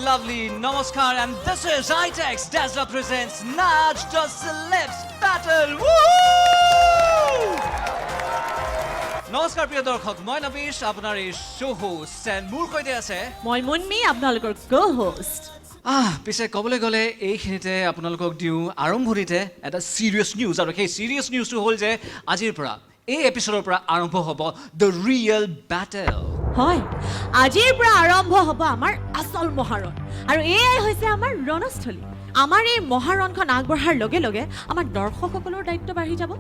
lovely. Namaskar, and this is ITEX Dazzler presents Naj the Celebs Battle. Woo! নমস্কাৰ প্ৰিয় দৰ্শক, মই নবীশ, আপোনাৰ এই শ্ব' হোষ্ট এণ্ড মোৰ সৈতে আছে মই মুনমি, আপোনালোকৰ কো-হোষ্ট। পিছে ক'বলৈ গ'লে এইখিনিতে আপোনালোকক দিওঁ আৰম্ভণিতে এটা ছিৰিয়াছ নিউজ, আৰু সেই ছিৰিয়াছ নিউজটো হ'ল যে আজিৰ পৰা এই এপিছডৰ পৰা আৰম্ভ হ'ব দ্য ৰিয়েল বেটেল। হয়, আজিৰ পৰা আৰম্ভ হ'ব আমাৰ আচল মহাৰণ, আৰু এয়াই হৈছে আমাৰ ৰণস্থলী। আমাৰ এই মহাৰণখন আগবঢ়াৰ লগে লগে আমাৰ দৰ্শকসকলৰ দায়িত্ব বাঢ়ি যাব।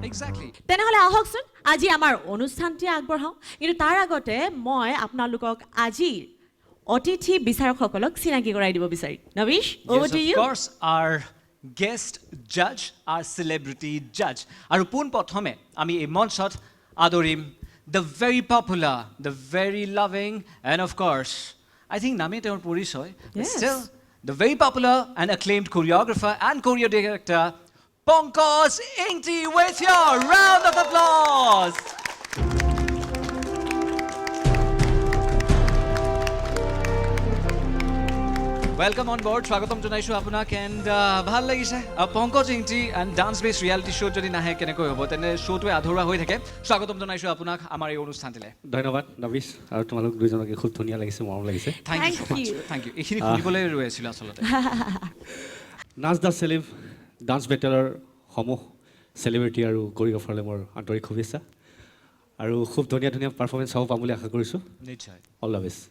এক্সেক্টলি। তেনেহ'লে আহকচোন আজি আমাৰ অনুষ্ঠানটি আগবঢ়াওঁ, কিন্তু তাৰ আগতে মই আপোনালোকক আজিৰ অতিথি বিচাৰকসকলক চিনাকি কৰাই দিব বিচাৰিম। নবীশ, over to you. Of course, our guest judge, our celebrity judge. আৰু পোনপ্ৰথমে আমি এই মঞ্চত আদৰিম the very popular, the very loving, and of course, I think নামে তেওঁৰ পৰিচয়, but Yes. still the very popular and acclaimed choreographer and choreo director, Pankaj Ingti, with your round of applause. Welcome on board. স্বাগতম জনাইছোঁ আপোনাক and ভাল লাগিছে। Pankaj Engti and dance বেছ reality show' যদি নাহে কেনেকৈ হ'ব, তেনে শ্ব'টোৱে আধৰুৱা হৈ থাকে। স্বাগতম জনাইছোঁ আপোনাক আমাৰ এই অনুষ্ঠানটিলৈ। ধন্যবাদ নবীশ, আৰু তোমালোক দুইজনকে খুব ধুনীয়া লাগিছে, মৰম লাগিছে। Thank you so' much, thank you. এইখিনি শুনিবলৈ ৰৈ আছিলোঁ আচলতে। নাচ দ্য চেলেব ডান্স বেটেলৰ সমূহ চেলিব্ৰিটি আৰু কৰিঅগ্ৰাফাৰলৈ মোৰ আন্তৰিক শুভেচ্ছা, আৰু খুব ধুনীয়া ধুনীয়া পাৰফৰ্মেঞ্চ চাব পাম বুলি আশা কৰিছোঁ। নিশ্চয়। All the best.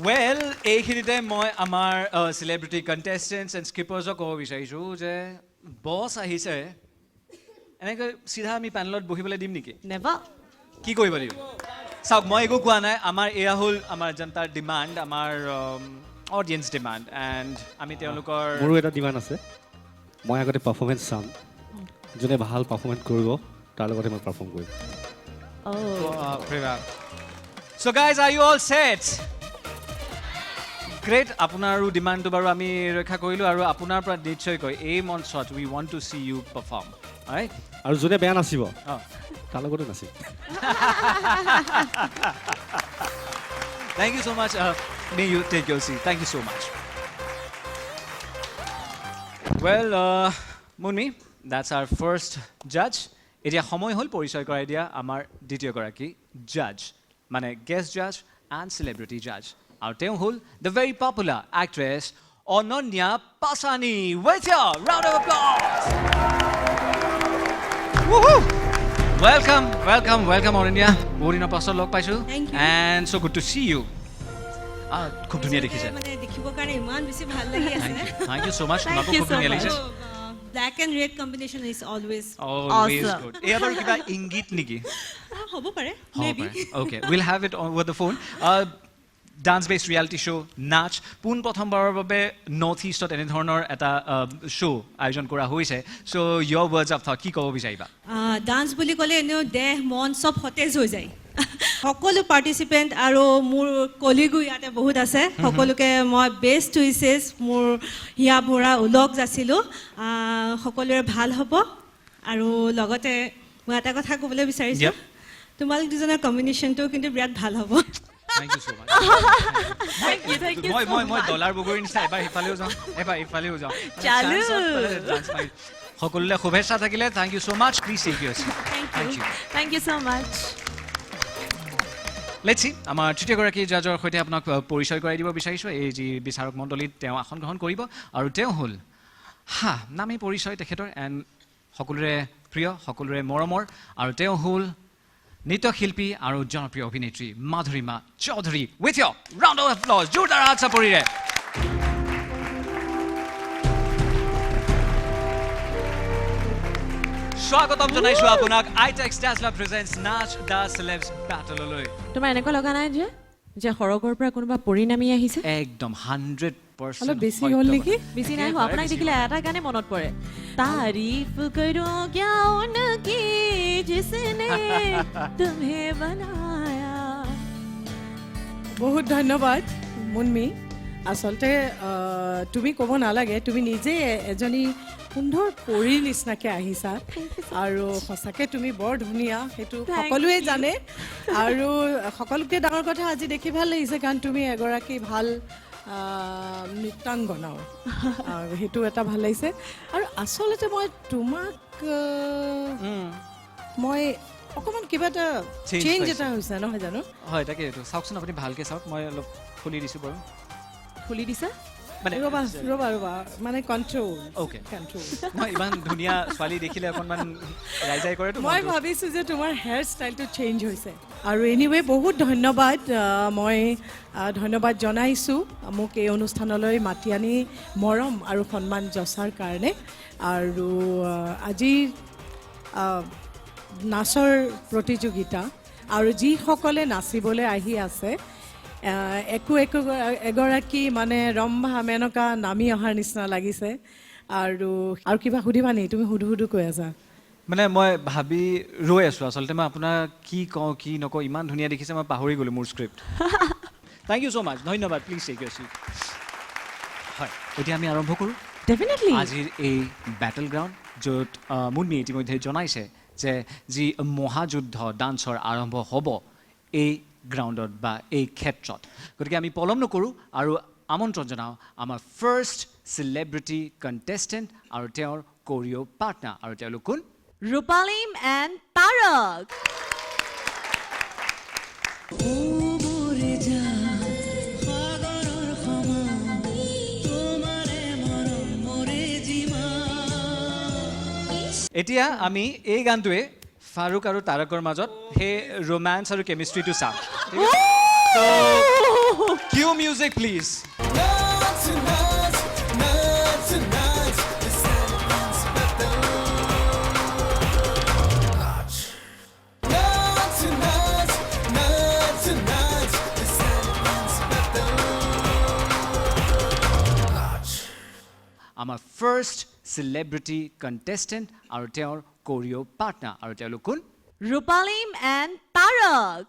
ৱেল, এইখিনিতে মই আমাৰ চেলিব্ৰিটি কণ্টেষ্টেণ্টছ এণ্ড স্কিপাৰ্ছক ক'ব বিচাৰিছোঁ যে বছ আহিছে, এনেকৈ চিধা আমি পেনেলত বহিবলৈ দিম নেকি? Never. কি কৰিব লাগিব? চাওক, মই একো কোৱা নাই। আমাৰ এয়া হ'ল আমাৰ জনতাৰ ডিমাণ্ড, আমাৰ অডিয়েঞ্চ ডিমাণ্ড, এণ্ড আমি তেওঁলোকৰ মোৰো এটা ডিমাণ্ড আছে। মই আগতে পাৰফৰ্মেঞ্চ চাম, যোনে ভাল পাৰফৰ্মেঞ্চ কৰিব তাৰ লগতে মই পাৰফৰ্ম কৰিম। So guys, are you all set? Great. আপোনাৰো ডিমাণ্ডটো বাৰু আমি ৰক্ষা কৰিলোঁ, আৰু আপোনাৰ পৰা নিশ্চয়কৈ এই মঞ্চত we want to see you perform. Alright? আৰু যোনে বেয়া নাচিব Oh. তাৰ লগতে নাচিম। Thank you so much. May you take your seat. Thank you so much. Well, Munmi, that's our first judge. এতিয়া সময় হ'ল পৰিচয় কৰাই দিয়া আমাৰ দ্বিতীয়গৰাকী জাজ, মানে গেষ্ট জাজ এণ্ড চেলিব্ৰিটি জাজ, আৰু তেওঁ হ'ল the very popular actress Ananya Pachani, with your round of applause. Woohoo! Welcome Ananya, বহুত দিনৰ পাছত লগ পাইছোঁ, Thank you. and so good to see you. খুব ধুনীয়া দেখিছে। মানে দেখিবৰ কাৰণে ইমান বেছি ভাল লাগি আছে। Thank you so much. Thank তোমাকো you খুব so ধুনীয়া much. লাগিছে। Black and red combination is always Always Awesome. good. এয়া বাৰু কিবা ইংগিত নেকি? হ'ব পাৰে হ'ব মেবি। পাৰে। Okay, we'll have it over the phone. Dance বেছ ৰিয়েলিটি শ্ব' নাচ পোনপ্ৰথমবাৰৰ বাবে নৰ্থ ইষ্টত এনেধৰণৰ এটা শ্ব' আয়োজন কৰা হৈছে। চ' your words of thought, কি ক'ব বিচাৰিবা? ডান্স বুলি ক'লে এনেও দেহ মন চব সতেজ হৈ যায়। সকলো পাৰ্টিচিপেণ্ট আৰু মোৰ কলিগো ইয়াতে বহুত আছে, সকলোকে মই বেষ্ট উইচেছ, মোৰ হিয়া ভৰা উলগ যাছিলোঁ, সকলোৰে ভাল হ'ব। আৰু লগতে মই এটা কথা ক'বলৈ বিচাৰিছোঁ, Yep. তোমালোক দুজনৰ কম্বিনেশ্যনটো কিন্তু বিৰাট ভাল হ'ব। Thank you so much. Thank you so মই much. ডলাৰ বগৰীৰ নিচিনা এবাৰ সিফালেও যাওঁ, এবাৰ ইফালেও যাওঁ। চালু। সকলোলৈ শুভেচ্ছা থাকিলে। Thank you so' much. Please take your seat. Thank you. Thank you so much. Let's see, আমাৰ তৃতীয়গৰাকী জাজৰ সৈতে আপোনাক পৰিচয় কৰাই দিব বিচাৰিছোঁ। এই যি বিচাৰক মণ্ডলীত তেওঁ আসন গ্ৰহণ কৰিব, আৰু তেওঁ হ'ল নামেই পৰিচয় তেখেতৰ, এণ্ড সকলোৰে প্ৰিয়, সকলোৰে মৰমৰ, আৰু তেওঁ হ'ল নৃত্যশিল্পী আৰু জনপ্ৰিয় অভিনেত্ৰী Madhurima Choudhury, with your round of applause. জোৰদাৰ হাত চাপৰিৰে। স্বাগতম জনাইছোঁ আপোনাক ITEX Dazzler presents নাচ দ্য চেলেবছ বেটললৈ। তোমাৰ এনেকুৱা লগা নাই যে সৰগৰ পৰা কোনোবা পৰিণামী আহিছে? একদম 100% অলপ বেছি হ'ল নেকি? বেছি নাই হোৱা। আপোনাক দেখিলে এটা গানে মনত পৰে, তাৰিফ কৰো ক্যা উনকি জিসনে তুমহে বনায়া। বহুত ধন্যবাদ মুনমি। আচলতে তুমি ক'ব নালাগে, তুমি নিজে এজনী সুন্দৰ পৰীৰ নিচিনাকৈ আহিছা, আৰু সঁচাকৈ তুমি বৰ ধুনীয়া, সেইটো সকলোৱে জানে। আৰু সকলোতকৈ ডাঙৰ কথা আজি দেখি ভাল লাগিছে, কাৰণ তুমি এগৰাকী ভাল নৃত্যাংগনাও সেইটো এটা ভাল লাগিছে আৰু আচলতে মই তোমাক মই অকণমান কিবা এটা Change চেঞ্জ পাইছে। এটা হৈছে নহয় জানো হয় তাকে এইটো চাওকচোন আপুনি ভালকৈ চাওক মই অলপ খুলি দিছোঁ বাৰু খুলি দিছা মানে ৰ'বা ৰ'বা ৰ'বা মানে কণ্ট্ৰল Okay. কণ্ট্ৰল মই ইমান ধুনীয়া ছোৱালী দেখিলে অকণমান ৰাইজাই কৰেতো মই মনটো। ভাবিছোঁ যে তোমাৰ হেয়াৰ ষ্টাইলটো চেঞ্জ হৈছে আৰু এনিৱে বহুত ধন্যবাদ মই ধন্যবাদ জনাইছোঁ মোক এই অনুষ্ঠানলৈ মাতি আনি মৰম আৰু সন্মান যচাৰ কাৰণে আৰু আজি নাচৰ প্ৰতিযোগিতা আৰু যিসকলে নাচিবলৈ আহি আছে এগৰাকী মানে ৰম্ভা মেনকা নামি অহাৰ নিচিনা লাগিছে আৰু কিবা সুধিবা নি তুমি সুধু কৈ আছা মানে মই ভাবি ৰৈ আছোঁ আচলতে মই আপোনাৰ কি কওঁ কি নকওঁ ইমান ধুনীয়া দেখিছে মই পাহৰি গ'লোঁ মোৰ স্ক্ৰিপ্ট থেংক ইউ ছ' মাছ ধন্যবাদ প্লিজ টেক ইউৰ ছিট হয় এতিয়া আমি আৰম্ভ কৰোঁ ডেফিনেটলি আজিৰ এই বেটেল গ্ৰাউণ্ড য'ত মুনমি ইতিমধ্যে জনাইছে যে যি মহাযুদ্ধ ডান্সৰ আৰম্ভ হ'ব এই গ্ৰাউণ্ডত বা এই ক্ষেত্ৰত গতিকে আমি পলম নকৰোঁ আৰু আমন্ত্ৰণ জনাওঁ আমাৰ ফাৰ্ষ্ট চেলিব্ৰিটি কণ্টেষ্টেণ্ট আৰু তেওঁৰ কৰিঅ' পাৰ্টনাৰ আৰু তেওঁলোক কোন ৰূপালীম এণ্ড তাৰক এতিয়া আমি এই গানটোৱে ফাৰুক আৰু তাৰকৰ মাজত সেই ৰোমান্স আৰু কেমিষ্ট্ৰিটো চাম কিউ মিউজিক প্লিজ আমাৰ ফাৰ্ষ্ট চেলিব্ৰিটি কণ্টেষ্টেণ্ট আৰু তেওঁৰ কৰিঅ' পাৰ্টনাৰ আৰু তেওঁলোক কোন Rupalim and Tarak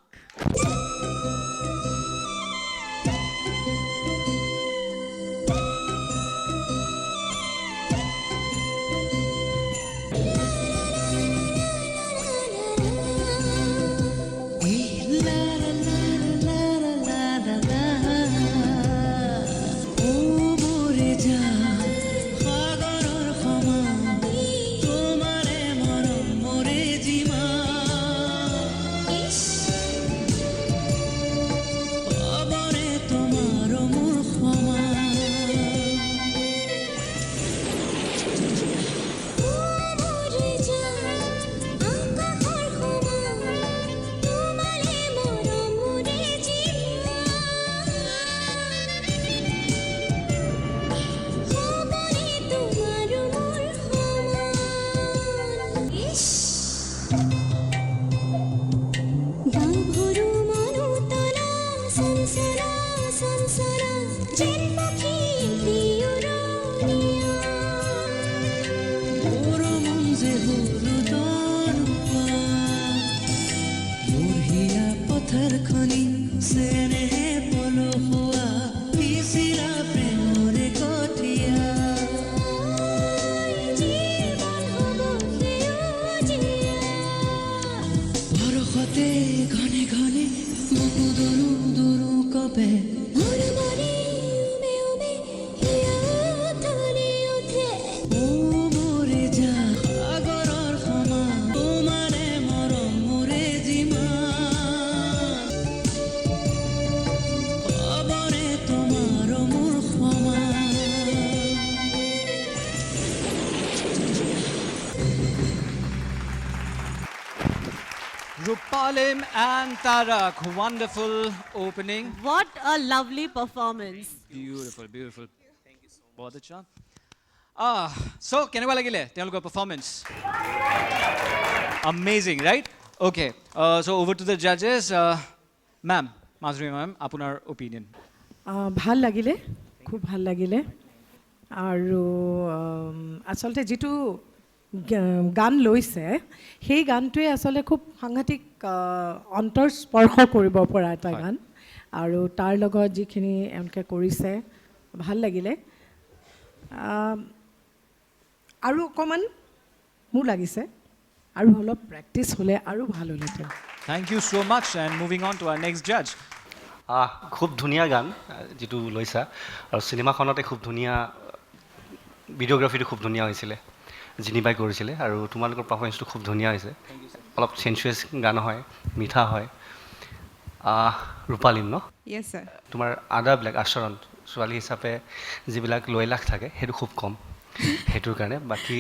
Rupalim and Tarak, wonderful opening. What a lovely performance. Beautiful, beautiful. Thank you so much. बहुत अच्छा. So केनेকুৱা লাগিলে তেওঁলোকৰ performance? Amazing, right? Okay. So over to the judges. Ma'am, Madhuri ma'am, আপোনাৰ opinion. ভাল লাগিলে খুব ভাল লাগিলে আৰু আচলতে যিটো গান লৈছে সেই গানটোৱে আচলতে খুব সাংঘাতিক অন্তৰস্পৰ্শ কৰিব পৰা এটা গান আৰু তাৰ লগত যিখিনি এওঁলোকে কৰিছে ভাল লাগিলে আৰু অকণমান মোৰ লাগিছে আৰু অলপ প্ৰেক্টিছ হ'লে আৰু ভাল হ'লহেঁতেন Thank you so much and moving on to our next judge. খুব ধুনীয়া গান যিটো লৈছা আৰু চিনেমাখনতে খুব ধুনীয়া ভিডিঅ'গ্ৰাফীটো খুব ধুনীয়া হৈছিলে জিনিবাই কৰিছিলে আৰু তোমালোকৰ পাৰফৰ্মেঞ্চটো খুব ধুনীয়া হৈছে অলপ চেঞ্চুৱেছ গান হয় মিঠা হয় ৰূপালীন ন Yes, sir. তোমাৰ আদাবিলাক আচৰণ ছোৱালী হিচাপে যিবিলাক লয়লাস থাকে সেইটো খুব কম সেইটোৰ কাৰণে বাকী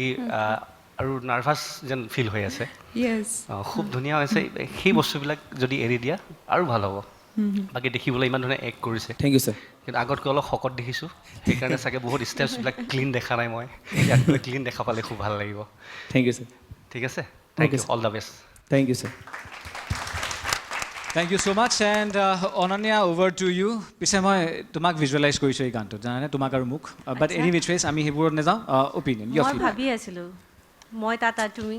আৰু নাৰ্ভাছ যেন ফিল হৈ আছে Yes. খুব ধুনীয়া হৈছে সেই বস্তুবিলাক যদি এৰি দিয়া আৰু ভাল হ'ব বাকী দেখিবলৈ ইমান ধুনীয়া এক্ট কৰিছে থেংক ইউ ছাৰ কিন্তু আগতকৈ অলপ শকত দেখিছোঁ সেইকাৰণে চাগে বহুত ষ্টেপছবিলাক ক্লিন দেখা নাই মই ইয়াত ক্লিন দেখা পালে খুব ভাল লাগিব থেংক ইউ ছাৰ ঠিক আছে thank you sir. All the best thank you sir thank you so' much and Ananya over to you পিছে মই তোমাক ভিজুৱেলাইজ কৰিছোঁ এই গানটোত জানানে তোমাক আৰু মোক বাট এনি উইচ ৱেজ আমি সেইবোৰত নাযাওঁ অপিনিয়ন মই ভাবি আছিলোঁ মই তাত তুমি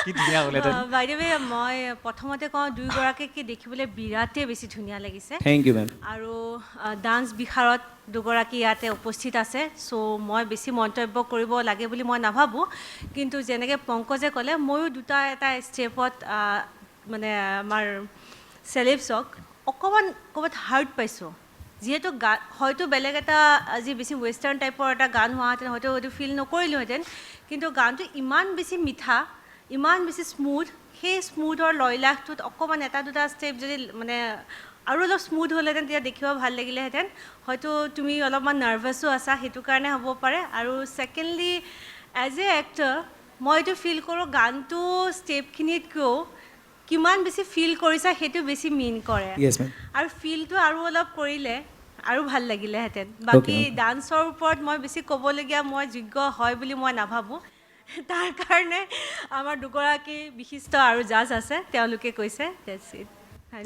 কি ধুনীয়া হ'লে বাইদেৱে মই প্ৰথমতে কওঁ দুয়োগৰাকীক দেখিবলৈ বিৰাটেই বেছি ধুনীয়া লাগিছে থেংক ইউ মেম আৰু ডান্স বিশাৰত দুগৰাকী ইয়াতে উপস্থিত আছে চ' মই বেছি মন্তব্য কৰিব লাগে বুলি মই নাভাবোঁ কিন্তু যেনেকৈ পংকজে ক'লে ময়ো দুটা এটা ষ্টেপত মানে আমাৰ চেলেব্ছক অকণমান ক'ৰবাত হাৰ্ট পাইছোঁ যিহেতু গান হয়তো বেলেগ এটা আজি বেছি ৱেষ্টাৰ্ণ টাইপৰ এটা গান হোৱাহেঁতেন হয়তো এইটো ফিল নকৰিলোহেঁতেন কিন্তু গানটো ইমান বেছি মিঠা ইমান বেছি স্মুথ সেই স্মুথৰ লয়লাসটোত অকণমান এটা দুটা ষ্টেপ যদি মানে আৰু অলপ স্মুথ হ'লেহেঁতেন তেতিয়া দেখিব ভাল লাগিলেহেঁতেন হয়তো তুমি অলপমান নাৰ্ভাছো আছা সেইটো কাৰণে হ'ব পাৰে আৰু ছেকেণ্ডলি এজ এ এক্টৰ মই এইটো ফিল কৰোঁ গানটো ষ্টেপখিনিতকৈও কিমান বেছি ফিল কৰিছা সেইটো বেছি মিন কৰে য়েছ মেম আৰু ফিলটো আৰু অলপ কৰিলে আৰু ভাল লাগিলেহেঁতেন বাকী ডান্সৰ ওপৰত মই বেছি ক'বলগীয়া মই যোগ্য হয় বুলি মই নাভাবোঁ তাৰ কাৰণে আমাৰ দুগৰাকী বিশিষ্ট আৰু জাজ আছে তেওঁলোকে কৈছে That's it.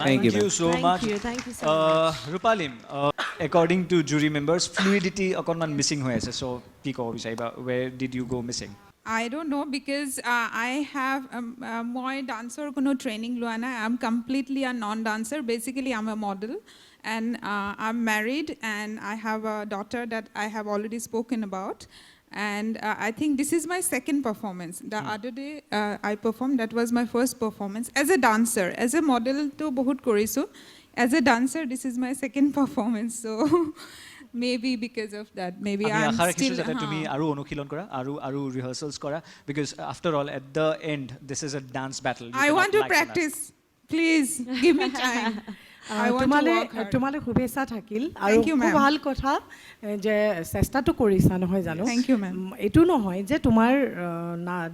Thank you, ma'am. so much. Thank you so much. Rupalim, according to jury members, fluidity অকণমান মিছিং হৈ আছে চ' কি ক'ব বিচাৰিবা where did you go missing? I don't know because I have my dancer কোনো training লোৱা নাই I'm completely a non-dancer basically I'm a model and I'm married and I have a daughter that I have already spoken about and I think this is my second performance the other day I performed that was my first performance as a dancer as a model to বহুত কৰিছোঁ as a dancer this is my second performance so maybe because of that maybe আমি I'm আশা ৰাখিছোঁ still যাতে তুমি আৰু অনুশীলন কৰা আৰু ৰিহাৰ্চেলছ কৰা because after all at the end this is a dance battle You I cannot want to lie to that. practice please give me time I want to work hard তোমালৈ শুভেচ্ছা থাকিল আৰু Thank you, খুব ma'am. ভাল কথা যে চেষ্টাটো কৰিছা নহয় জানো Thank you, ma'am. এইটো নহয় যে তোমাৰ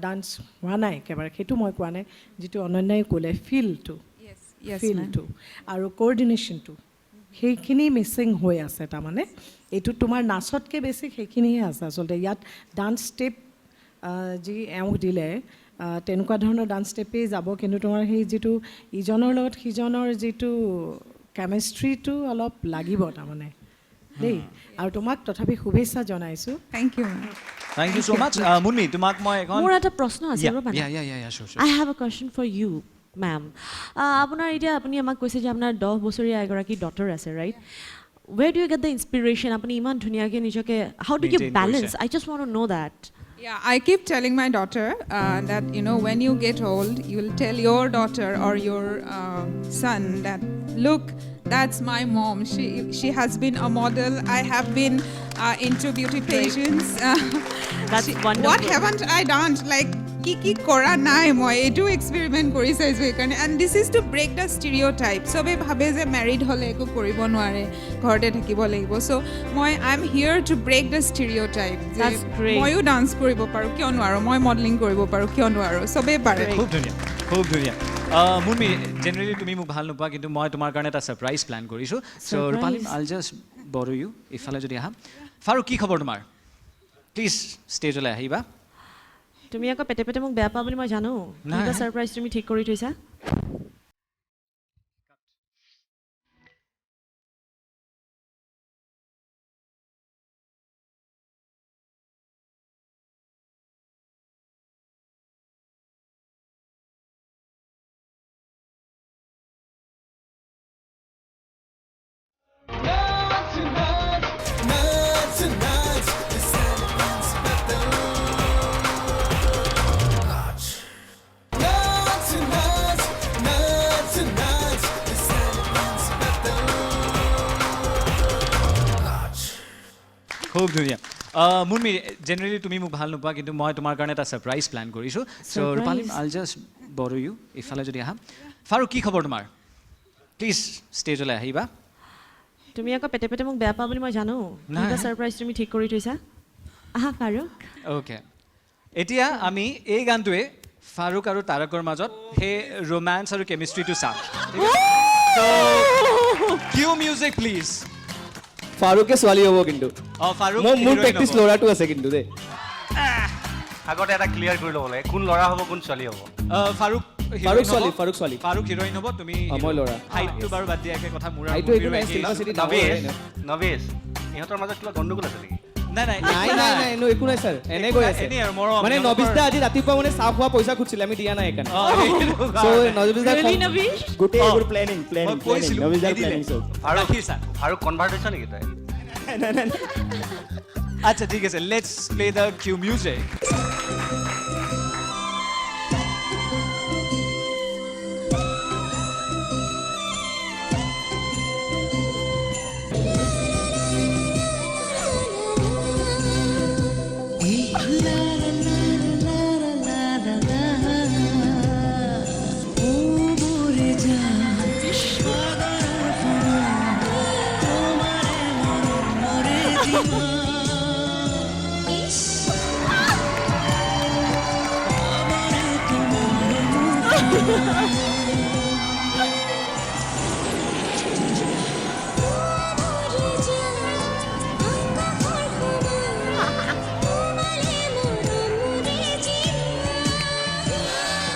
ডান্স হোৱা নাই একেবাৰে সেইটো মই কোৱা নাই যিটো অনন্যাই ক'লে ফিলটো yes yes ma'am. ফিলটো আৰু কোঅৰ্ডিনেশ্যনটো সেইখিনি মিচিং হৈ আছে তাৰমানে এইটো তোমাৰ নাচতকৈ বেছি সেইখিনিহে আছে আচলতে ইয়াত ডান্স ষ্টেপ যি এওঁক দিলে তেনেকুৱা ধৰণৰ ডান্স ষ্টেপেই যাব কিন্তু তোমাৰ সেই যিটো ইজনৰ লগত সিজনৰ যিটো কেমেষ্ট্ৰিটো অলপ লাগিব তাৰমানে দেই আৰু তোমাক তথাপি শুভেচ্ছা জনাইছোঁ thank you ma'am. Thank you so much Munmi তোমাক মই এখন মোৰ এটা প্ৰশ্ন আছে ৰ'বা না yeah sure I have a question for you ma'am আপোনাৰ এতিয়া আপুনি আমাক কৈছে যে আপোনাৰ 10 বছৰীয়া এগৰাকী ডটাৰ আছে right where do you get the inspiration আপুনি ইমান ধুনীয়াকৈ নিজকে how do you Maintain balance কৰিছে। I just want to know that Yeah, I keep telling my daughter that you know when you get old, you will tell your daughter or your son that look, that's my mom. She has been a model. I have been into beauty pageants. That's wonderful. What haven't I done? Like কি কৰা নাই মই এইটো experiment কৰি চাইছোঁ সেইকাৰণে and this is to break the stereotype চবেই ভাবে যে মেৰিড হ'লে একো কৰিব নোৱাৰে ঘৰতে থাকিব লাগিব চ' মই I am here to break the stereotype যে That's great. ময়ো ডান্স কৰিব পাৰোঁ কিয় নোৱাৰোঁ মই মডেলিং কৰিব পাৰোঁ কিয় নোৱাৰোঁ চবেই পাৰে খুব ধুনীয়া মুনমি জেনেৰেলি তুমি মোক ভাল নোপোৱা কিন্তু মই তোমাৰ কাৰণে এটা ছাৰপ্ৰাইজ প্লেন কৰিছোঁ চ' ৰূপালিম আইল জাষ্ট বৰো ইউ ইফালে যদি আহা ফাৰুক কি খবৰ তোমাৰ প্লিজ ষ্টেজলৈ আহিবা তুমি আকৌ পেটে পেটে মোক বেয়া পা বুলি মই জানো নাই। কিবা ছাৰপ্ৰাইজ তুমি ঠিক কৰি থৈছা খুব ধুনীয়া মুনমি জেনেৰেলি তুমি মোক ভাল নোপোৱা কিন্তু মই তোমাৰ কাৰণে এটা ছাৰপ্ৰাইজ প্লেন কৰিছোঁ চ' ৰূপালী আইল জাষ্ট বৰো ইউ ইফালে যদি আহা ফাৰুক কি খবৰ তোমাৰ প্লিজ ষ্টেজলৈ আহিবা তুমি আকৌ পেটে পেটে মোক বেয়া পোৱা বুলি মই জানো নাই। কিবা ছাৰপ্ৰাইজ তুমি ঠিক কৰি থৈছা আহা ফাৰুক অ'কে এতিয়া আমি এই গানটোৱে ফাৰুক আৰু তাৰকৰ মাজত সেই ৰোমান্স আৰু কেমিষ্ট্ৰিটো চাম কিউ মিউজিক প্লিজ ফাৰুকে ছোৱালী হ'ব কিন্তু অঁ ফাৰুক মোৰ heroine প্ৰেক্টিচ হ'ব। ল'ৰাটো আছে কিন্তু দেই আগতে এটা ক্লিয়াৰ কৰি ল'ব লাগে কোন ল'ৰা হ'ব কোন ছোৱালী হ'ব ফাৰুক ফাৰুক ছোৱালী ফাৰুক ছোৱালী ফাৰুক হিৰইন হ'ব তুমি মই ল'ৰা। হাইটটো বাৰু বাদ দিয়া একে কথা মোৰ আৰু এইটো একো নাই মুনমিৰো চিনেমা একেই। চিটি নবেশ ইহঁতৰ মাজত কিবা গণ্ডগোল আছে নেকি নাই নাই নাই নাই নাই no, একো নাই ছাৰ এনে কৈ আছে এনেই আৰু মৰম মানে সিহঁতৰ- নবিষ্টা আজি ৰাতিপুৱা মানে চাহ খোৱা পইচা খুজিছিলে আমি দিয়া নাই সেইকাৰণে অঁ, সেইটো চ' কাৰণে। নবিষ্টা Really, Navish? গোটেই অঁ। এইবোৰ প্লেনিং মই প্লেনিং কৈছিলোঁ, নিদিলে। আৰু ৰাখিছা। আৰু কনভাৰ্ট হৈছে নেকি তই আচ্ছা ঠিক আছে let's play the cue music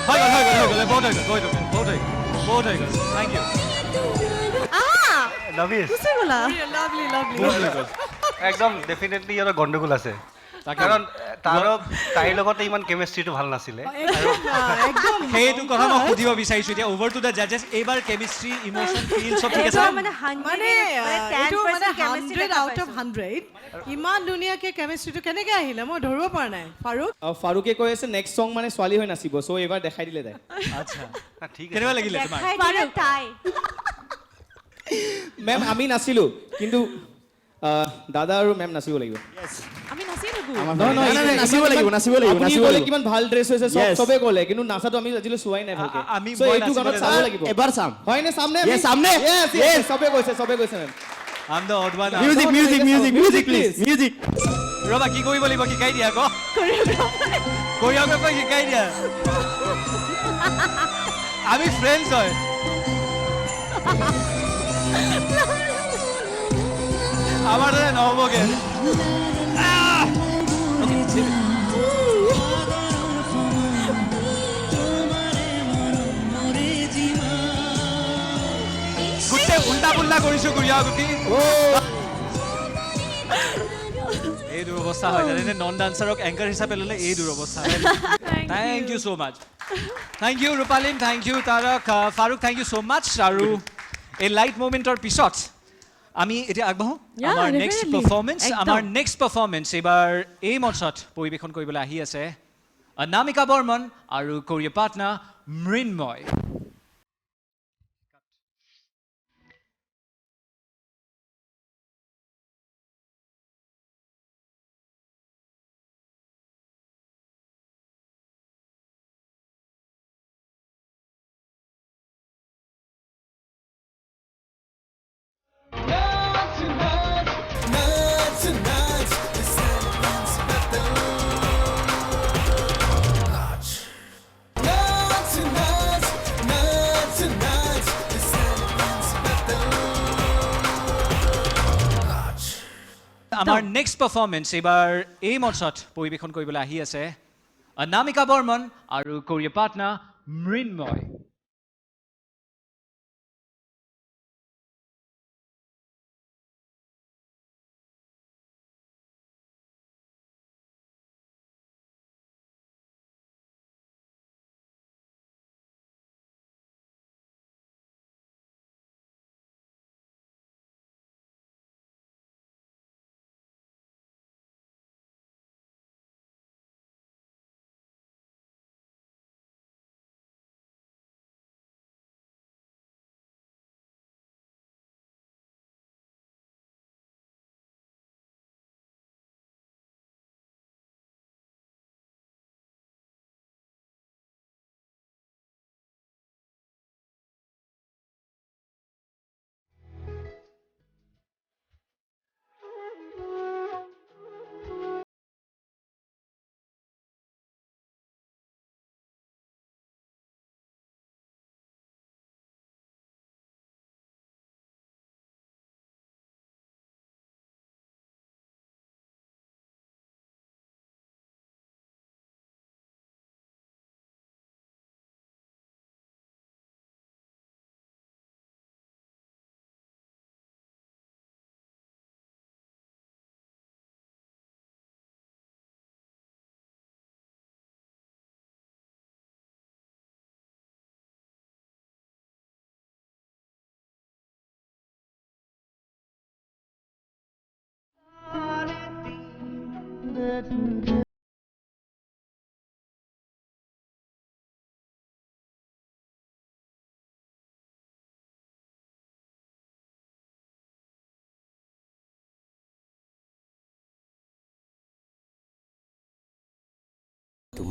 হৈ গ'ল বহুত হৈ গ'ল থেংক ইউ নবেশ গুচি গ'লা একদম ডেফিনেটলি ইহঁতৰ গণ্ডগোল আছে তাকে। কাৰণ তাইৰ লগতে ইমান কেমিষ্ট্ৰিটো ভাল নাছিলে সেইটো কথা মই সুধিব বিচাৰিছোঁ এতিয়া অভাৰ টু দ্য জাজেছ এইবাৰ কেমিষ্ট্ৰি ইম'চন ফিল চব ঠিক আছে এইবাৰ মানে মানে 100 এইটো মানে 10% 100 আউট অফ 100 ইমান ধুনীয়াকে কেমিষ্ট্ৰিটো কেনেকে আহিলে মই ধৰিব পৰা নাই ফাৰুক ফাৰুকে কৈ আছে নেক্সট ছং মানে ছোৱালী হৈ নাচিব চ' এইবাৰ দেখাই দিলে তাই আচ্ছা ঠিক আছে কেনেকুৱা লাগিলে তোমাৰ দেখাই দিলে তাই মেম আমি নাছিলোঁ কিন্তু দাদা আৰু মেম নাচিব লাগিব আমি নাচি থাকো আপুনি ক'লে কিমান ভাল ড্ৰেছ হৈছে চবে ক'লে কিন্তু নাচাটো আমি আজিলৈ চোৱাই নাই ভালকে আমি So, মই এইটো গানত নাচিবলৈ চাব যাম। লাগিব এবাৰ চাম হয় নে চামনে চামনে চবে কৈছে মেম আম the odd one music please music ৰ'বা কি কৰিব লাগিব শিকাই দিয়া আকৌ কৰিঅ'গ্ৰাফাৰ শিকাই দিয়া আমি ফ্ৰেণ্ডছ হয় আমাৰ দৰে নহ'বগে গোটেই উল্টা পুল্টা কৰিছো কৰিঅ'গ্ৰাফি এই দুৰৱস্থা হয় জানেনে নন ডান্সাৰক এংকাৰ হিচাপে ল'লে এই দুৰৱস্থা হয় thank you so' much thank you Rupalin thank you Tarak Faruk thank you so' much আৰু এই লাইট মুভমেণ্টৰ পিছত আমি এতিয়া আগবাঢ়ো Yeah, আমাৰ নেক্সট definitely. পাৰফৰ্মেঞ্চ একদম। আমাৰ নেক্সট পাৰফৰ্মেঞ্চ এইবাৰ এই মঞ্চত পৰিৱেশন কৰিবলৈ আহি আছে অনামিকা বৰ্মন আৰু কৰিয় পাটনা মৃন্ময় আমাৰ নেক্সট পাৰফৰ্মেঞ্চ এইবাৰ এই মঞ্চত পৰিৱেশন কৰিবলৈ আহি আছে অনামিকা বৰ্মন আৰু কৰিয় পাটনা মৃন্ময়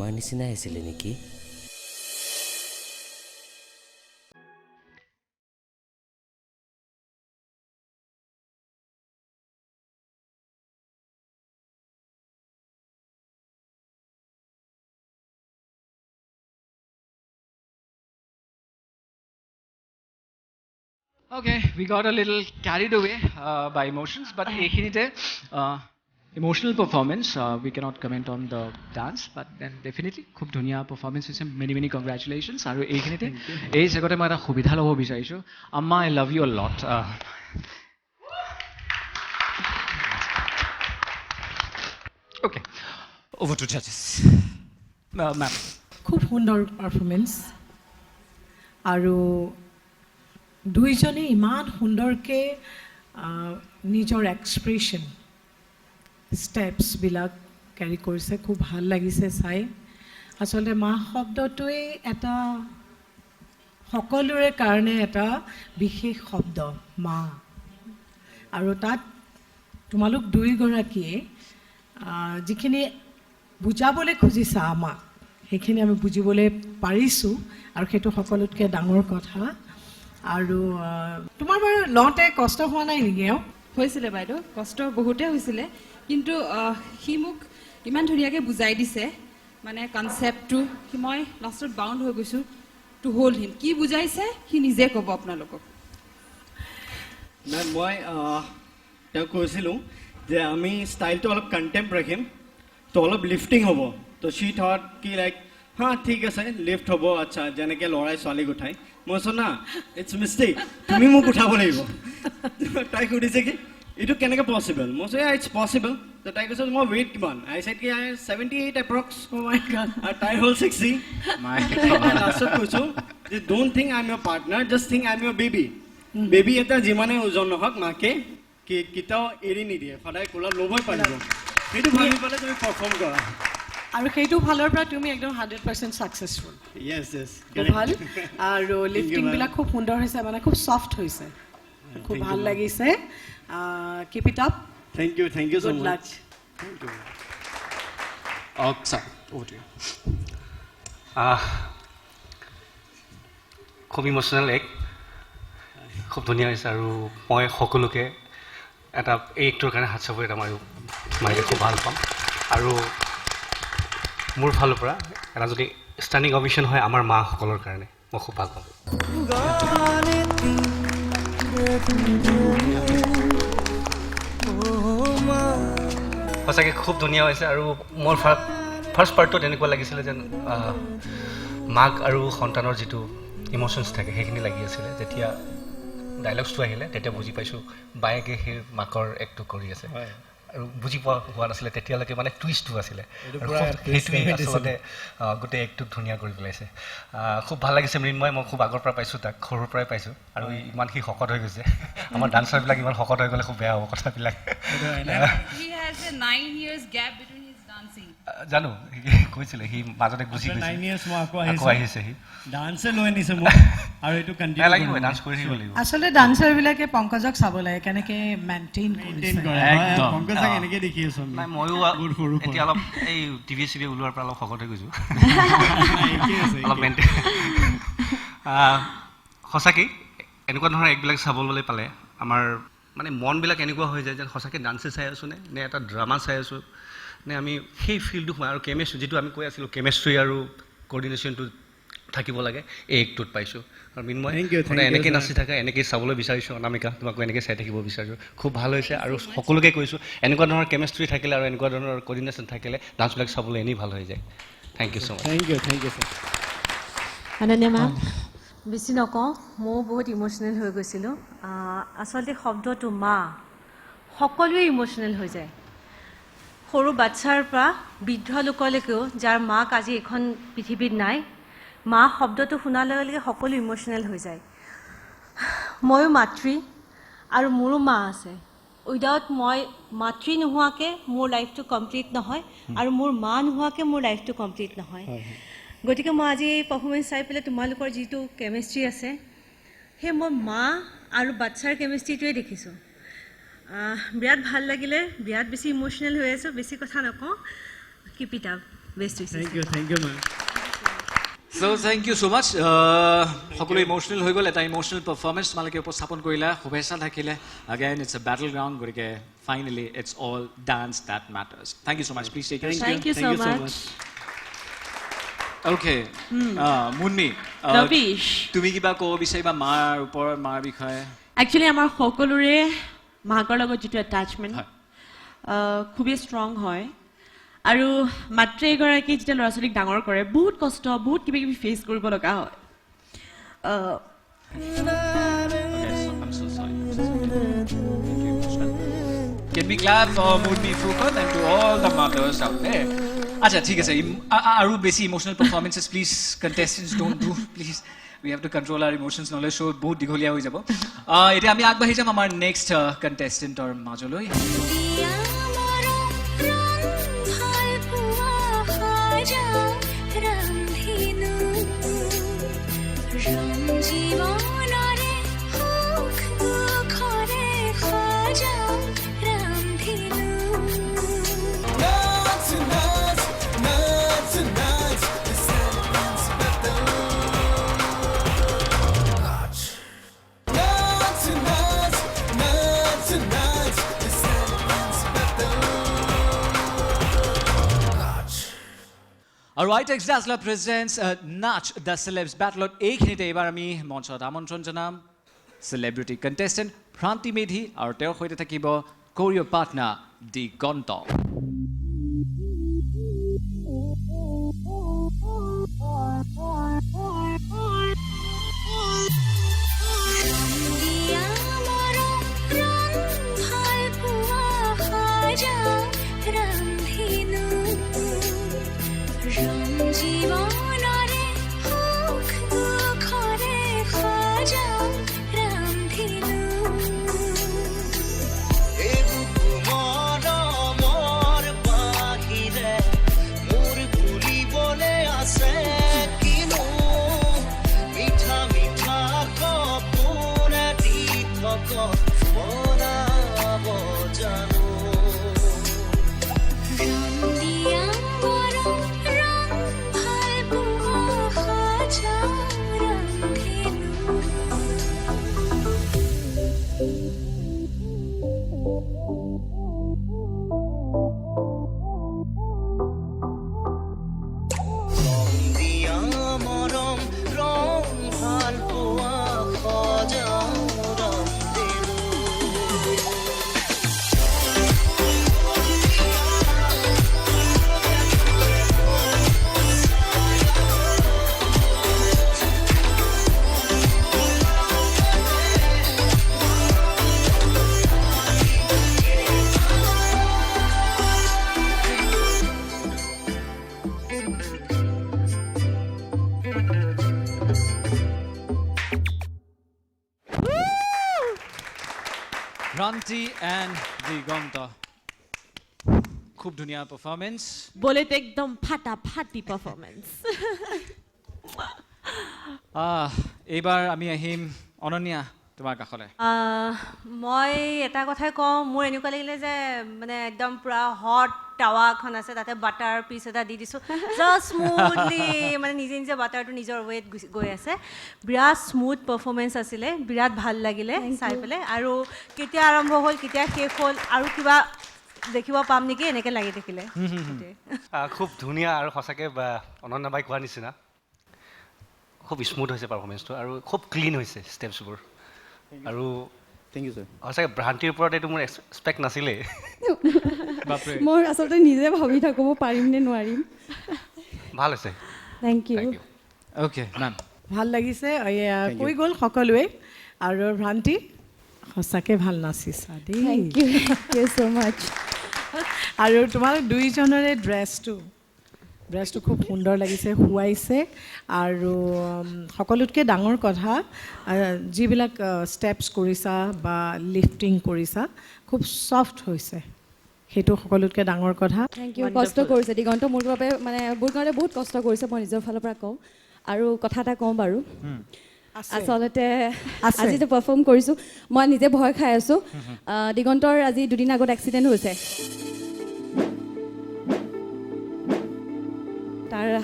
তোমাৰ নিচিনাই আছিলে নেকি? Okay, we got a little carried away by emotions, but এইখিনিতে emotional performance, we cannot comment on the dance, but then definitely খুব ধুনীয়া performance হৈছে, many congratulations, আৰু এইখিনিতে এই জেগাতে মই এটা সুবিধা ল'ব বিচাৰিছোঁ, আম্মা I love you a lot. Okay, over to judges. Ma'am. খুব সুন্দৰ পাৰফৰ্মেঞ্চ আৰু দুইজনে ইমান সুন্দৰকৈ নিজৰ এক্সপ্ৰেশ্যন ষ্টেপছবিলাক কেৰি কৰিছে, খুব ভাল লাগিছে চাই। আচলতে মা শব্দটোৱে এটা সকলোৰে কাৰণে এটা বিশেষ শব্দ, মা। আৰু তাত তোমালোক দুইগৰাকীয়ে যিখিনি বুজাবলৈ খুজিছা আমাক, সেইখিনি আমি বুজিবলৈ পাৰিছোঁ, আৰু সেইটো সকলোতকৈ ডাঙৰ কথা। আৰু তোমাৰ বাৰু লওঁতে কষ্ট হোৱা নাই নেকি? হৈছিলে বাইদেউ, কষ্ট বহুতে হৈছিলে, কিন্তু সি মোক ইমান ধুনীয়াকৈ বুজাই দিছে, মানে কনচেপ্টটো, মই লাষ্টত বাউণ্ড হৈ গৈছোঁ টু হোল্ড হিম। কি বুজাইছে সি নিজে ক'ব আপোনালোকক। মই তেওঁক কৈছিলোঁ যে আমি ষ্টাইলটো অলপ কণ্টেম্প ৰাখিম, তো অলপ লিফটিং হ'ব। তো শ্বি থট কি লাইক হা ঠিক আছে লিফ্ট হ'ব, আচ্ছা যেনেকৈ ল'ৰাই ছোৱালীক উঠাই। মই কৈছোঁ না ইটছ মিষ্টেক, তুমি মোক উঠাব লাগিব। তাই সুধিছে কি এইটো কেনেকৈ পচিবল? মই কৈছোঁ ইটছ পচিবল। তো তাই কৈছে মই ৱেইট কিমান? আই ছেড কি 78 এপ্ৰক্স। আৰু তাই হ'ল 60। লাষ্টত কৈছোঁ যে don't think I am your partner, just think I am your baby. Baby এটা যিমানে ওজন নহওক মাকে কেতিয়াও এৰি নিদিয়ে, সদায় কোলাত ল'বই পাৰিব। সেইটো ভাবি পেলাই তুমি পাৰফৰ্ম কৰা, আৰু সেইটো ফালৰ পৰা তুমি একদম 100% ছাকচেছফুল। খুব ভাল। আৰু লিফটিংবিলাক খুব সুন্দৰ হৈছে, মানে খুব ছফ্ট হৈছে, খুব ভাল লাগিছে। Keep it up. Thank you so' mass. Sorry, over to you. খুব ইম'চনেল এক, খুব ধুনীয়া হৈছে, আৰু মই সকলোকে এটা এই একটোৰ কাৰণে হাত চাপৰি এটা মাৰিলে খুব ভাল পাম। আৰু মোৰ ফালৰ পৰা এটা যদি ষ্টেণ্ডিং অভিশ্যন হয় আমাৰ মাসকলৰ কাৰণে, মই খুব ভাল পাম। সঁচাকৈ খুব ধুনীয়া হৈছে। আৰু মোৰ ফাৰ্ষ্ট পাৰ্টটোত এনেকুৱা লাগিছিলে যেন মাক আৰু সন্তানৰ যিটো ইম'শ্যনছ থাকে সেইখিনি লাগি আছিলে। যেতিয়া ডাইলগছটো আহিলে তেতিয়া বুজি পাইছোঁ বায়েকে সেই মাকৰ এক্টটো কৰি আছে, আৰু বুজি পোৱা হোৱা নাছিলে তেতিয়ালৈকে, মানে টুইষ্টটো আছিলে। সেইটোৱে আচলতে গোটেই এক্টটোক ধুনীয়া কৰি পেলাইছে। খুব ভাল লাগিছে মৃন্ময়, মই খুব আগৰ পৰা পাইছোঁ তাক, সৰুৰ পৰাই পাইছোঁ, আৰু ইমান সি শকত হৈ গৈছে। আমাৰ ডান্সাৰবিলাক ইমান শকত হৈ গ'লে খুব বেয়া হ'ব কথাবিলাক। জানো কৈছিলে, সি মাজতে গুচি গৈছে, আকৌ আহিছে সি ডান্সে লৈ আনিছে মোক, আৰু এইটো লাগিব, ডান্স কৰি থাকিব লাগিব। আচলতে ডান্সাৰবিলাকে পংকজক চাব লাগে কেনেকৈ মেইনটেইন কৰে। পংকজক এনেকৈ দেখি আছোঁ। নাই ময়ো এতিয়া অলপ এই টিভি চিভি ওলোৱাৰ পৰা অলপ শকত হৈ গৈছোঁ, অলপ মেইনটেইন। সঁচাকৈ এনেকুৱা ধৰণৰ একবিলাক চাবলৈ পালে আমাৰ মানে মনবিলাক এনেকুৱা হৈ যায় যেন সঁচাকৈ ডান্সে চাই আছোঁ নে এটা ড্ৰামা চাই আছোঁ, নে আমি সেই ফিল্ডটো সোমাই। আৰু কেমেষ্ট্ৰি যিটো আমি কৈ আছিলোঁ, কেমেষ্ট্ৰি আৰু কৰ্ডিনেশ্যনটো থাকিব লাগে, এই একটোত পাইছোঁ। আৰু মৃন্ময় এনেকৈ নাচি থাকে, এনেকৈ চাবলৈ বিচাৰিছোঁ। অনামিকা তোমাকো এনেকৈ চাই থাকিব বিচাৰিছোঁ, খুব ভাল হৈছে। আৰু সকলোকে কৈছোঁ এনেকুৱা ধৰণৰ কেমেষ্ট্ৰি থাকিলে আৰু এনেকুৱা ধৰণৰ কৰ্ডিনেশ্যন থাকিলে ডান্সবিলাক চাবলৈ এনেই ভাল হৈ যায়। Thank you so' much. Thank you sir. Ananya ma'am. বেছি নকওঁ, ময়ো বহুত ইম'চনেল হৈ গৈছিলোঁ। আচলতে শব্দটো মা সকলোৱে ইম'চনেল হৈ যায়, সৰু বাচ্ছাৰ পৰা বৃদ্ধ লোকলৈকেও, যাৰ মাক আজি এইখন পৃথিৱীত নাই, মা শব্দটো শুনাৰ লগে লগে সকলো ইম'চনেল হৈ যায়। ময়ো মাতৃ, আৰু মোৰো মা আছে। উইদাউট মই মাতৃ নোহোৱাকৈ মোৰ লাইফটো কমপ্লিট নহয়, আৰু মোৰ মা নোহোৱাকৈ মোৰ লাইফটো কমপ্লিট নহয়। গতিকে মই আজি এই পাৰফৰ্মেঞ্চ চাই পেলাই তোমালোকৰ যিটো কেমেষ্ট্ৰি আছে, সেই মই মা আৰু বাচ্ছাৰ কেমেষ্ট্ৰিটোৱে দেখিছোঁ। বিৰাট ভাল লাগিলে, বিৰাট বেছি ইম'চনেল হৈ আছোঁ। বেছি কথা নকওঁ, keep it up. Best wishes thank you ma'am so' thank you so' much সকলো ইম'চনেল হৈ গ'ল এটা ইম'চনেল পাৰফৰ্মেঞ্চ তোমালোকে উপস্থাপন কৰিলা শুভেচ্ছা থাকিলে again it's a battle ground গতিকে finally it's all dance that matters thank you so' much please take Thank you so much. Okay Munmi Rabish তুমি কিবা ক'ব বিচাৰিবা মাৰ বিষয়ে একচুৱেলি আমাৰ সকলোৰে মাকৰ লগত যিটো এটাচমেণ্ট হয়। খুবেই ষ্ট্ৰং হয় আৰু মাতৃ এগৰাকী যেতিয়া ল'ৰা ছোৱালীক ডাঙৰ কৰে বহুত কষ্ট বহুত কিবা কিবি ফেচ কৰিব লগা হয় I'm so sorry. Can we clap for Murmi Fukat and to all the mothers out there? Acha, ঠিক আছে আৰু বেছি emotional performances please contestants don't do please we have to control our emotions নহ'লে show' বহুত দীঘলীয়া হৈ যাব এতিয়া আমি আগবাঢ়ি যাম আমাৰ নেক্সট কণ্টেষ্টেণ্টৰ মাজলৈ আৰু ITEX Dazzler presents Nach the Celebs Battle এইখিনিতে এইবাৰ আমি মঞ্চত আমন্ত্ৰণ জনাম চেলিব্ৰিটি কণ্টেষ্টেণ্ট ভ্ৰান্তি মেধি আৰু তেওঁৰ সৈতে থাকিব কোৰিঅ' পাৰ্টনাৰ দিগন্ত ভ্ৰান্তি এণ্ড দিগন্ত খুব ধুনীয়া পাৰফৰ্মেঞ্চ বলেতো একদম ফাটাফাটি পাৰফৰ্মেঞ্চ এইবাৰ আমি আহিম অনন্যা তোমাৰ কাষলৈ মই এটা কথাই কওঁ মোৰ এনেকুৱা লাগিলে যে মানে একদম পূৰা হট টাৱা এখন আছে তাতে বাটাৰ পিচ এটা দি দিছোঁ জাষ্ট স্মুথলি মানে নিজে নিজে বাটাৰটো নিজৰ ৱেত গৈ আছে বিৰাট স্মুথ পাৰফৰ্মেঞ্চ আছিলে বিৰাট ভাল লাগিলে চাই পেলাই আৰু কেতিয়া আৰম্ভ হ'ল কেতিয়া শেষ হ'ল আৰু কিবা দেখিব পাম নেকি এনেকৈ লাগি থাকিলে খুব ধুনীয়া আৰু সঁচাকৈ অনন্যা বাই কোৱাৰ নিচিনা খুব স্মুথ হৈছে পাৰফৰ্মেঞ্চটো আৰু খুব ক্লিন হৈছে ষ্টেপছবোৰ আৰু থেংক ইউ ছাৰ সঁচাকৈ ভ্ৰান্তিৰ ওপৰত এইটো মোৰ এক্সপেক্ট নাছিলেই মই আচলতে নিজে ভাবি থাকোঁ মই পাৰিম নে নোৱাৰিম ভাল হৈছে থেংক ইউ অ'কে মেম ভাল লাগিছে কৈ গ'ল সকলোৱে আৰু ভ্ৰান্তি সঁচাকৈ ভাল নাচিছা দেই থেংক ইউ ছ' মাছ আৰু তোমালোক দুইজনৰে ড্ৰেছটো খুব সুন্দৰ লাগিছে শুৱাইছে আৰু সকলোতকৈ ডাঙৰ কথা যিবিলাক ষ্টেপছ কৰিছা বা লিফটিং কৰিছা খুব ছফ্ট হৈছে সেইটো সকলোতকৈ ডাঙৰ কথা থেংক ইউ কষ্ট কৰিছে দিগন্ত মোৰ বাবে মানে মোৰ কাৰণে বহুত কষ্ট কৰিছে মই নিজৰ ফালৰ পৰা কওঁ আৰু কথা এটা কওঁ বাৰু আচলতে আজি যে পাৰফৰ্ম কৰিছোঁ মই নিজে ভয় খাই আছোঁ দিগন্তৰ আজি দুদিন আগত এক্সিডেণ্ট হৈছে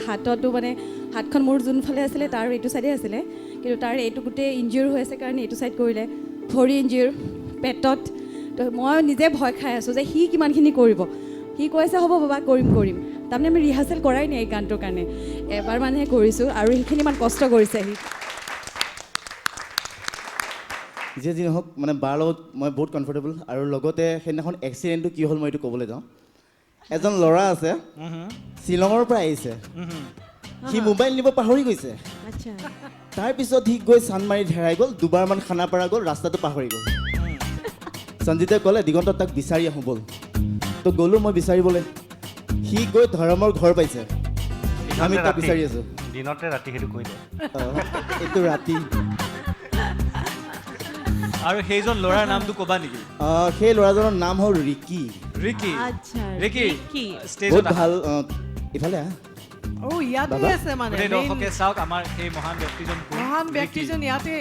হাততো মানে হাতখন মোৰ যোনফালে আছিলে তাৰ এইটো ছাইডে আছিলে, কিন্তু তাৰ এইটো গোটেই ইনজিয়ৰ হৈ আছে কাৰণে এইটো ছাইড কৰিলে, ভৰি ইনজিয়ৰ, পেটত। তো মই নিজে ভয় খাই আছোঁ যে সি কিমানখিনি কৰিব। সি কৈছে হ'ব বাবা কৰিম কৰিম। তাৰমানে আমি ৰিহাৰ্চেল কৰাই নাই এই গানটোৰ কাৰণে, এবাৰ মানেহে কৰিছোঁ আৰু সেইখিনি ইমান কষ্ট কৰিছে সি। যে যি নহওক মানে বাৰ লগত মই বহুত কমফৰ্টেবল। আৰু লগতে সেইদিনাখন এক্সিডেণ্টটো কি হ'ল মই এইটো ক'বলৈ যাওঁ। এজন ল'ৰা আছে, শ্বিলঙৰ পৰা আহিছে, সি মোবাইল নিব পাহৰি গৈছে। আচ্ছা, তাৰপিছত সি গৈ চান্দমাৰিত হেৰাই গ'ল, দুবাৰমান খানাপাৰা গ'ল, ৰাস্তাটো পাহৰি গ'ল। সঞ্জিতে ক'লে দিগন্ত তাক বিচাৰি আহোঁ ব'ল। তো গ'লোঁ মই বিচাৰিবলৈ, সি গৈ ধৰমৰ ঘৰ পাইছে, আমি তাক বিচাৰি আছোঁ। দিনতে ৰাতি সেইটো কৈ দিয়ে। এইটো ৰাতি। আৰু সেইজন ল'ৰাৰ নামটো ক'বা নেকি? সেই ল'ৰাজনৰ নাম হ'ল ৰিকি। ৰিকি। আচ্ছা, ৰিকি ৰিকি। ষ্টেজত বহুত ভাল। ইফালে ইয়াতে বাবা? আছে মানে গোটেই দৰ্শকে চাওক আমাৰ সেই মহান ব্যক্তিজন কোন। মহান ব্যক্তিজন ইয়াতে।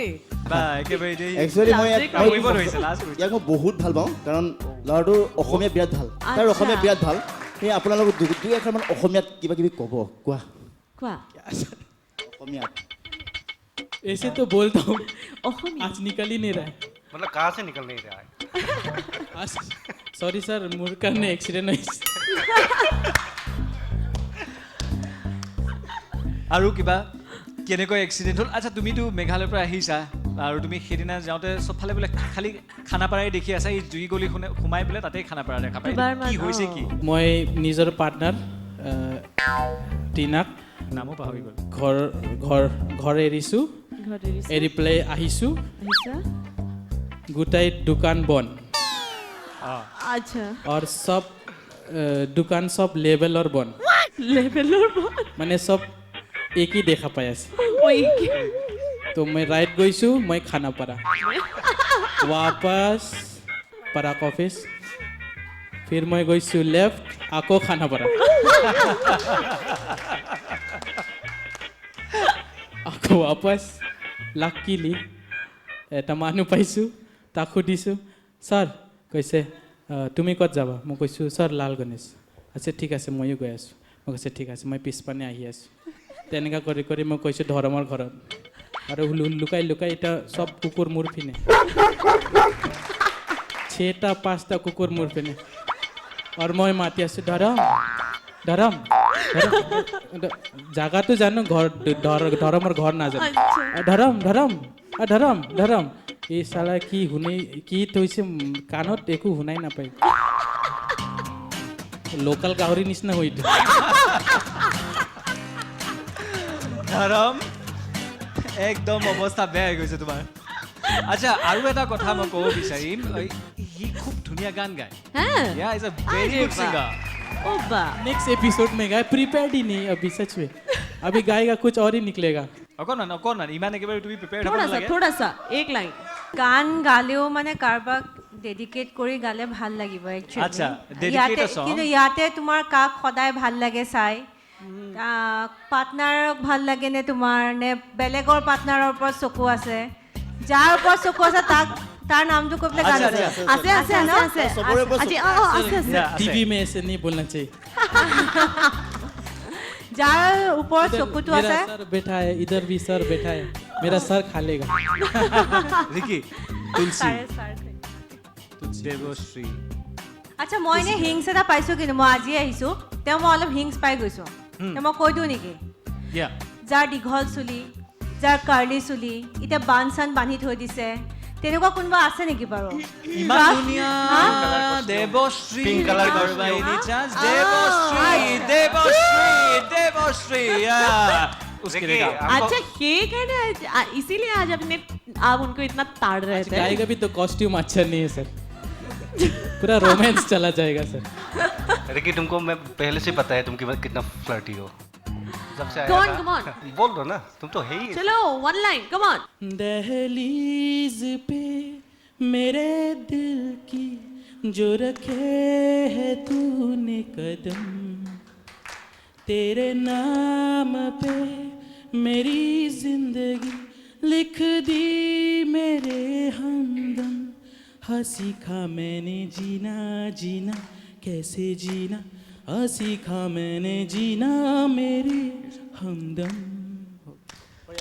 বা একেবাৰে দেই একচুৱেলি মই কৰিব ধৰিছে লাজ কৰিছে। ইয়াক মই বহুত ভাল পাওঁ, কাৰণ ল'ৰাটোৰ অসমীয়া বিৰাট ভাল, তাৰ আচ্ছা। অসমীয়া বিৰাট ভাল। সেই আপোনালোকক দুই এষাৰমান অসমীয়াত কিবা কিবি ক'ব, কোৱা কোৱা অসমীয়াত। ऐसे तो बोलता हूँ, অসমীয়া। आज निकल ही नहीं रहा है। मतलब कहाँ से निकल नहीं रहा है? आज सॉरी सर, मुझ करने एक्सीडेंट हुई। আৰু কিবা কেনেকৈ এক্সিডেণ্ট হ'ল? আচ্ছা তুমিতো মেঘালয়ৰ পৰা আহিছা আৰু তুমি সেইদিনা যাওঁতে চবফালে বোলে খালি খানাপাৰাই দেখি আছা, এই জুই গলি সোমাই পেলাই তাতেই খানাপাৰা দেখা পাই। কি হৈছে কি? মই নিজৰ পাৰ্টনাৰ টিনাক নামো পাহৰি গ'ল। ঘৰ এৰিছোঁ, ঘৰত এৰিছে। এৰি পেলাই আহিছোঁ, আহিছা? গোটাই দোকান বন্ধ আচ্ছা, और सब দোকান সব লেবেলৰ বন্ধ, লেভেলৰ মানে সব একেই দেখা পাই আছে। ওই তো মই ৰাইট গৈছোঁ, মই খানাপাৰা, वापस पराक ऑफिस, फिर मैं গৈছোঁ লেফ্ট, আকৌ খানাপাৰা, আকৌ वापस। লাকিলি এটা মানুহ পাইছোঁ, তাক সুধিছোঁ ছাৰ, কৈছে তুমি ক'ত যাবা? মই কৈছোঁ ছাৰ লাল গণেশ। আচ্ছা ঠিক আছে ময়ো গৈ আছোঁ। মই কৈছে ঠিক আছে, মই পিছপানে আহি আছোঁ। তেনেকুৱা কৰি কৰি মই কৈছোঁ ধৰমৰ ঘৰত, আৰু লুকাই লুকাই এটা চব কুকুৰ মোৰ পিনে, 6টা 5টা কুকুৰ মোৰ পিনে। আৰু মই মাতি আছোঁ ধৰম ধৰম জাগাটো জানো, ধৰমৰ ঘৰ নাজানো। ধৰম ধৰম ধৰম ধৰম, এই চালা কি কি থৈছে কাণত, একো শুনাই নাপায়। লোকেল গাহৰি নিচিনা হয়তো। ধৰম একদম অৱস্থা বেয়া হৈ গৈছে তোমাৰ। আচ্ছা আৰু এটা কথা মই ক'ব বিচাৰিম, সি খুব ধুনীয়া গান গায়। Yeah, he's a very good singer. ओ बा नेक्स्ट एपिसोड में गाए, प्रिपेयर्ड ही नहीं अभी, सच में। अभी गाएगा कुछ और ही निकलेगा। অকণমান ইমান একেবাৰে তুমি প্ৰিপেয়াৰ্ড হ'ব थोड़ा सा নালাগে। थोड़ा सा एक लाइन। গান গালেও মানে কাৰোবাক ডেডিকেট কৰি গালে ভাল লাগিব আচ্ছা, একচুৱেলি। dedicate a song. কিন্তু ইয়াতে তোমাৰ কাক সদায় ভাল লাগে চাই? পাৰ্টনাৰক ভাল লাগে নে তোমাৰ, নে বেলেগৰ পাৰ্টনাৰৰ ওপৰত চকু আছে? যাৰ ওপৰত চকু আছে তাৰ নামটো কৈ পেলাই গান আচ্ছা, আছে। আছে আছে আছে আছে চবৰে ওপৰত আজি আছে আছে Yeah, আছে। टीवी में ऐसे नहीं बोलना चाहिए। যাৰ ওপৰত চকুটো मेरा আছে सर बैठा है, इधर भी सर बैठा है, मेरा सर खा लेगा। ৰিকি, তুলসী, চাৰে চাৰ। দেৱশ্ৰী। আচ্ছা মই এনে হিংছ এটা পাইছোঁ, কিন্তু মই আজি আহিছোঁ তেওঁ মই অলপ হিংছ পাই গৈছোঁ। মই কৈ দিওঁ নেকি? Yeah. যাৰ দীঘল চুলি, যাৰ কাৰ্লি চুলি, এতিয়া বান চান বান্ধি থৈ দিছে, তেনেকুৱা কোনোবা আছে নেকি বাৰু? ইমান ধুনীয়া Devashree. Pink color By costume. any chance? Devashree, yeah. उसके देखिए, देगा। आपको- अच्छा ये कहना इसीलिए आज आप उनको इतना ताड़ रहे थे। गाएगा भी तो कॉस्ट्यूम अच्छा नहीं है सर, पूरा रोमांस चला जाएगा सर। रिकी तुमको मैं पहले से पता है तुम कितना फ्लर्टी हो। जब से Go on, आया come on. था बोल दो ना, तुम तो है ही। चलो वन लाइन कम ऑन। दहलीज पे मेरे दिल की जो रखे है तूने कदम, तेरे नाम पे मेरी जिंदगी लिख दी मेरे हमदम। हाँ सीखा मैंने जीना जीना कैसे जीना, सीखा मैंने जीना मेरे हमदम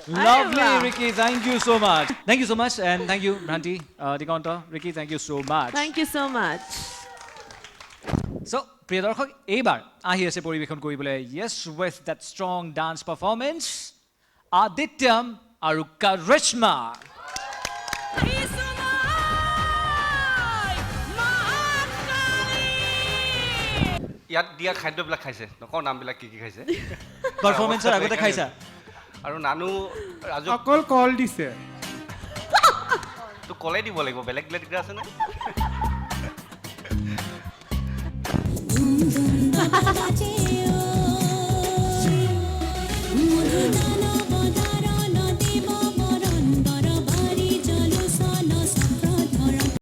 Lovely, Ricky. Thank you so much. Thank you so much, and thank you, Bhanti, Diganta, Ricky. Thank you so much. Thank you so' much So, প্ৰিয় দৰ্শক, এইবাৰ আহি আছে পৰিৱেশন কৰিবলৈ yes with that strong dance performance, Adityam আৰু Karishma. ইয়াত দিয়া খাদ্যবিলাক খাইছে নকওঁ নামবিলাক কি কি খাইছে Performance-ৰ আগতে খাইছা? আৰু নানু ৰাজু অকল কল দিছে তো কলে দিব লাগিব বেলেগ বেলেগ কিবা আছে নে Don't